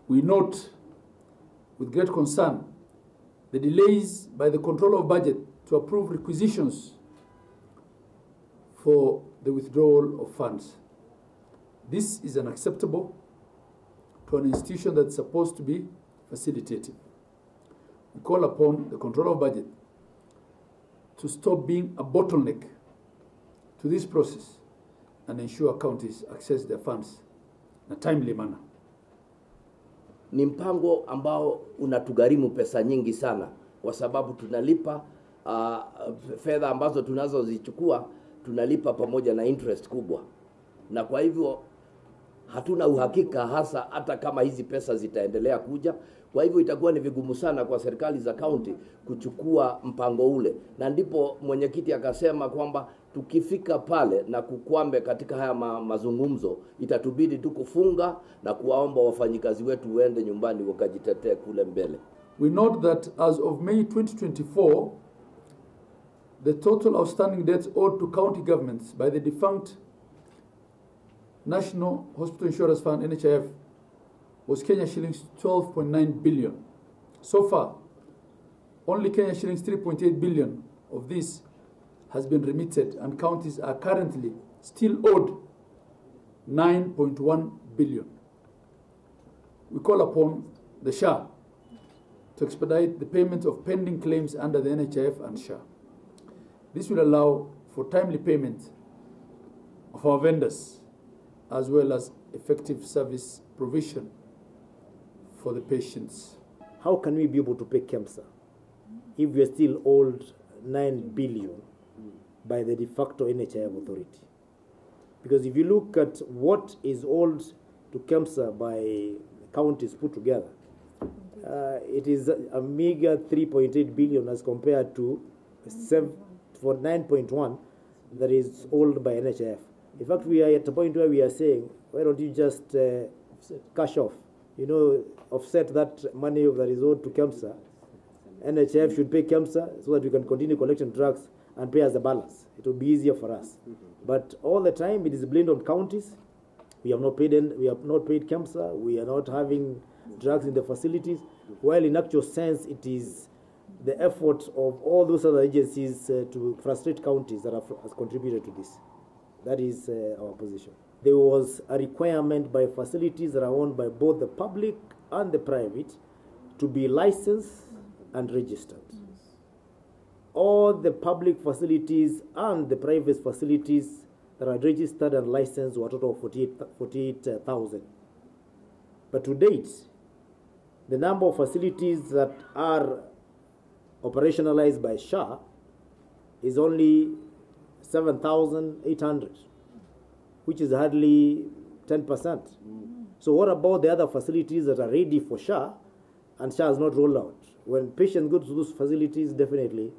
We note with great concern the delays by the Controller of Budget to approve requisitions for the withdrawal of funds. This is unacceptable to an institution that's supposed to be facilitative. We call upon the Controller of Budget to stop being a bottleneck to this process and ensure counties access their funds in a timely manner. Ni mpango ambao unatugharimu pesa nyingi sana kwa sababu tunalipa fedha ambazo tunazozichukua tunalipa pamoja na interest kubwa, na kwa hivyo hatuna uhakika hata kama hizi pesa zitaendelea kuja. Kwa hivyo itakuwa ni vigumu sana kwa serikali za county kuchukua mpango ule, na ndipo mwenyekiti akasema kwamba tukifika pale na kukwambe katika haya mazungumzo itatubidi tu kufunga na kuwaomba wafanyikazi wetu waende nyumbani wakajitetee kule mbele. We note that as of May 2024, the total outstanding debts owed to county governments by the defunct National Hospital Insurance Fund, NHIF, was Kenya shillings 12.9 billion. So far, only Kenya shillings 3.8 billion of this has been remitted, and counties are currently still owed 9.1 billion. We call upon the SHA to expedite the payment of pending claims under the NHIF and SHA. This will allow for timely payment of our vendors, as well as effective service provision for the patients. How can we be able to pay KEMSA if we are still owed 9 billion by the de facto NHIF authority? Because if you look at what is owed to KEMSA by counties put together, it is a meager 3.8 billion as compared to 9.1 that is owed by NHIF. In fact, we are at a point where we are saying, why don't you just cash off, offset that money that is owed to KEMSA. NHIF should pay KEMSA so that we can continue collecting drugs and pay us the balance. It will be easier for us. But all the time it is blamed on counties. We have not paid KEMSA. We are not having drugs in the facilities. While in actual sense, it is the effort of all those other agencies to frustrate counties that has contributed to this. That is our position. There was a requirement by facilities that are owned by both the public and the private to be licensed and registered. All the public facilities and the private facilities that are registered and licensed were a total of 48,000. But to date, the number of facilities that are operationalized by SHA is only 7,800, which is hardly 10%. So what about the other facilities that are ready for SHA and SHA has not rolled out? When patients go to those facilities, definitely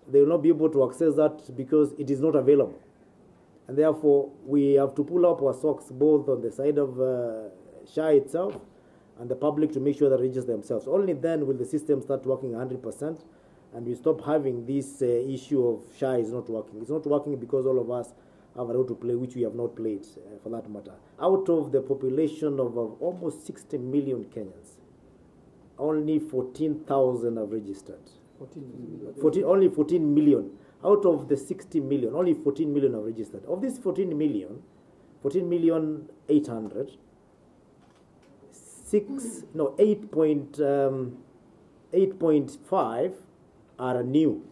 they will not be able to access that because it is not available. And therefore, we have to pull up our socks both on the side of SHA itself and the public to make sure they register themselves. Only then will the system start working 100%, and we stop having this issue of SHA is not working. It's not working because all of us have a role to play, which we have not played, for that matter. Out of the population of almost 60 million Kenyans, only 14,000 have registered. Only 14 million. Out of the 60 million, only 14 million have registered. Of this 14 million 800, 8.5 are new.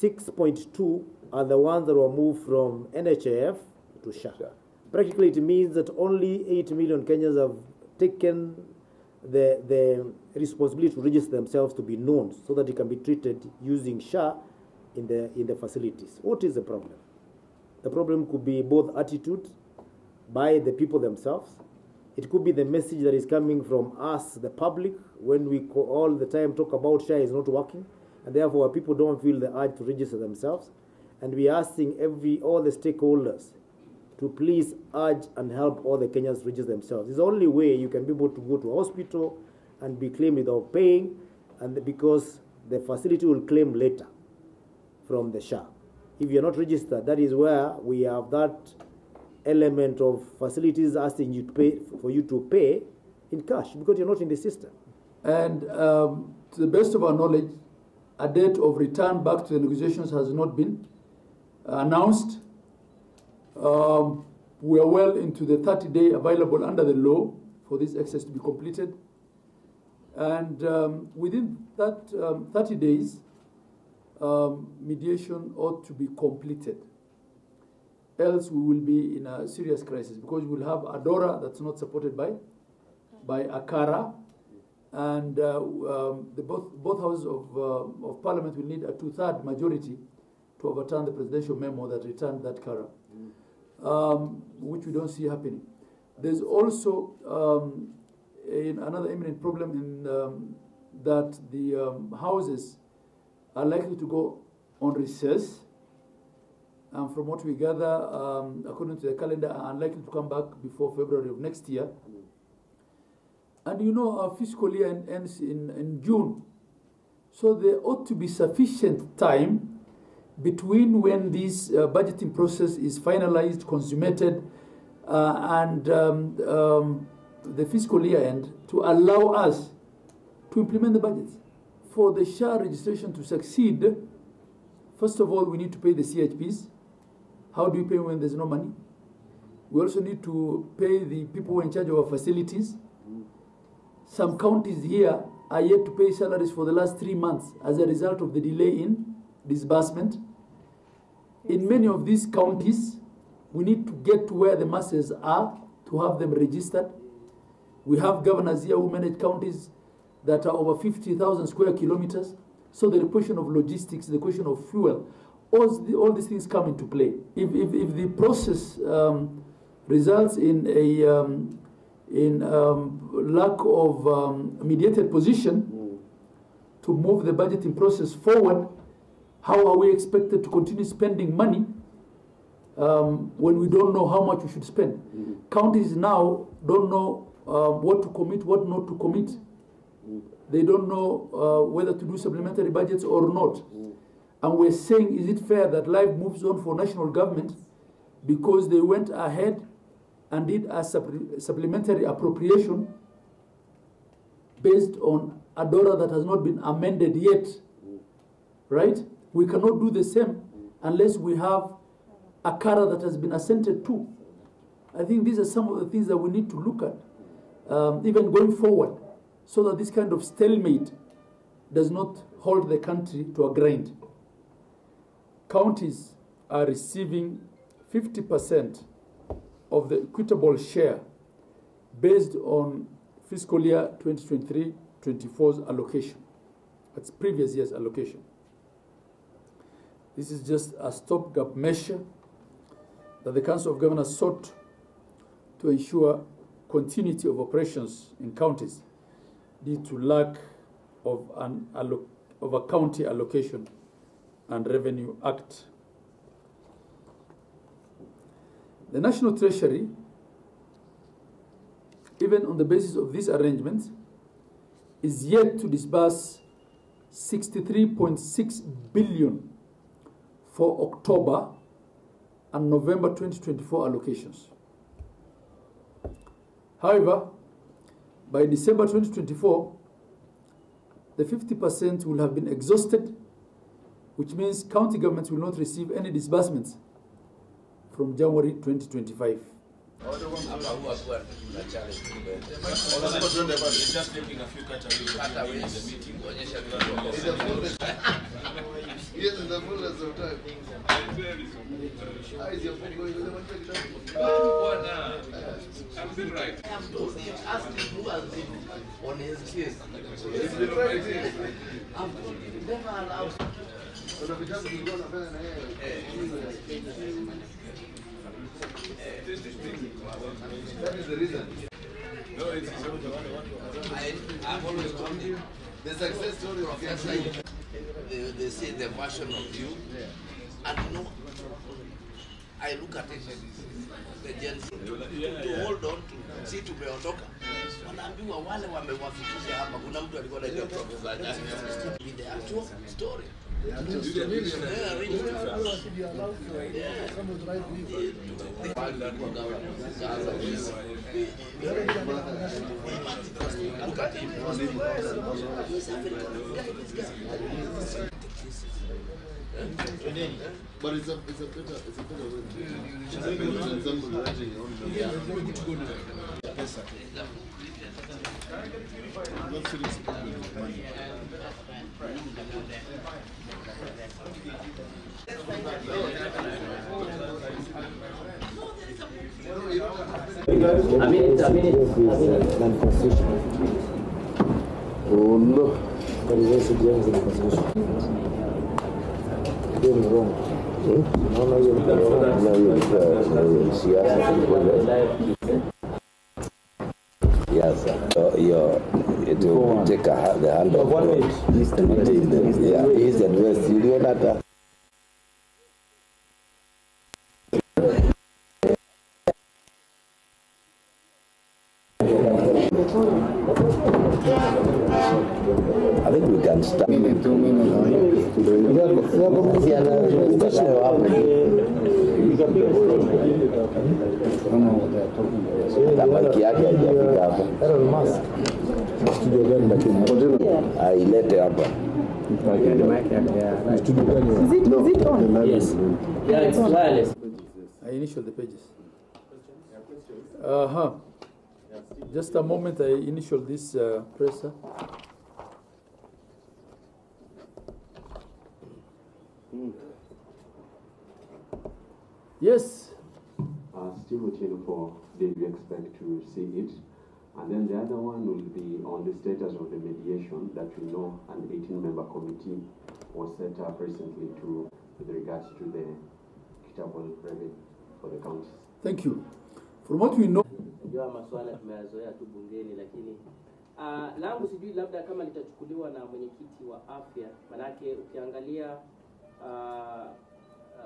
6.2 are the ones that were moved from NHIF to SHA. Practically, it means that only 8 million Kenyans have taken the responsibility to register themselves to be known so that they can be treated using SHA in the facilities. What is the problem? The problem could be both attitude by the people themselves. It could be the message that is coming from us, the public, when we all the time talk about SHA is not working, and therefore people don't feel the urge to register themselves. And we are asking all the stakeholders to please urge and help all the Kenyans register themselves. It's the only way you can be able to go to a hospital and be claimed without paying, and because the facility will claim later from the SHA. If you're not registered, that is where we have that element of facilities asking you to pay, for you to pay in cash because you're not in the system. And to the best of our knowledge, a date of return back to the negotiations has not been announced. We are well into the 30-day available under the law for this exercise to be completed. And within that 30 days, mediation ought to be completed. Else we will be in a serious crisis because we will have a DORA that's not supported by ACARA, and both houses of Parliament will need a 2/3 majority to overturn the presidential memo that returned that CARA, which we don't see happening. There's also another imminent problem in that the houses are likely to go on recess. And from what we gather, according to the calendar, are unlikely to come back before February of next year. And you know, our fiscal year ends in June. So there ought to be sufficient time between when this budgeting process is finalized, consummated, and the fiscal year end to allow us to implement the budgets. For the SHA registration to succeed, first of all, we need to pay the CHPs. How do we pay when there's no money? We also need to pay the people who are in charge of our facilities. Some counties here are yet to pay salaries for the last 3 months as a result of the delay in disbursement. In many of these counties, we need to get to where the masses are to have them registered. We have governors here who manage counties that are over 50,000 square kilometers. So the question of logistics, the question of fuel, all these things come into play. If the process results in a lack of mediated position to move the budgeting process forward, how are we expected to continue spending money when we don't know how much we should spend? Counties now don't know what to commit, what not to commit. They don't know whether to do supplementary budgets or not. And we're saying, is it fair that life moves on for national government because they went ahead and did a supplementary appropriation based on a DORA that has not been amended yet, right? We cannot do the same unless we have a CARA that has been assented to. I think these are some of the things that we need to look at, even going forward, so that this kind of stalemate does not hold the country to a grind. Counties are receiving 50% of the equitable share based on fiscal year 2023-24's allocation. That's previous year's allocation. This is just a stopgap measure that the Council of Governors sought to ensure continuity of operations in counties due to lack of a county allocation and Revenue Act. The National Treasury, even on the basis of these arrangements, is yet to disburse 63.6 billion for October and November 2024 allocations. However, by December 2024, the 50% will have been exhausted, which means county governments will not receive any disbursements from January 2025. Yes, in the fullness of time. How is your phone going? I'm still right. Ask him who has been on his case. It's been right here. I'm never allowed. That is the reason. No, it's I've always told you The success story of your side. they say the version of you, and you know, I look at it, the Gen Z, to hold on to, see tumeondoka, wanaambiwa wale wamewafikisha hapa, kuna mtu alikuwa anaitwa Professor Nyani, with the actual story. But it's a better way. For example, writing your own number. Not serious with money. Non-constitutional. Oh no. There is also James in the constitution. Doing wrong. No, you're Yes, it will take the hand of God. Yeah, East and West. You know that. I think we can start. Ailete hapa. Is it on? Yes. Yeah, it's wireless. I initial the pages. Just a moment, I initial this presser. Yes. Still waiting for did we expect to see it. And then the other one will be on the status of the mediation that we know an 18-member committee was set up recently with regards to the equitable revenue for the counties. Thank you. From what we know, Najua masuala tumeyazoea tu bungeni, lakini langu sijui labda kama litachukuliwa na mwenyekiti wa afya, manake ukiangalia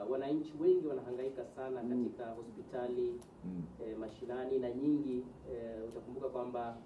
wananchi wengi wanahangaika sana katika hospitali mashinani na nyingi, utakumbuka kwamba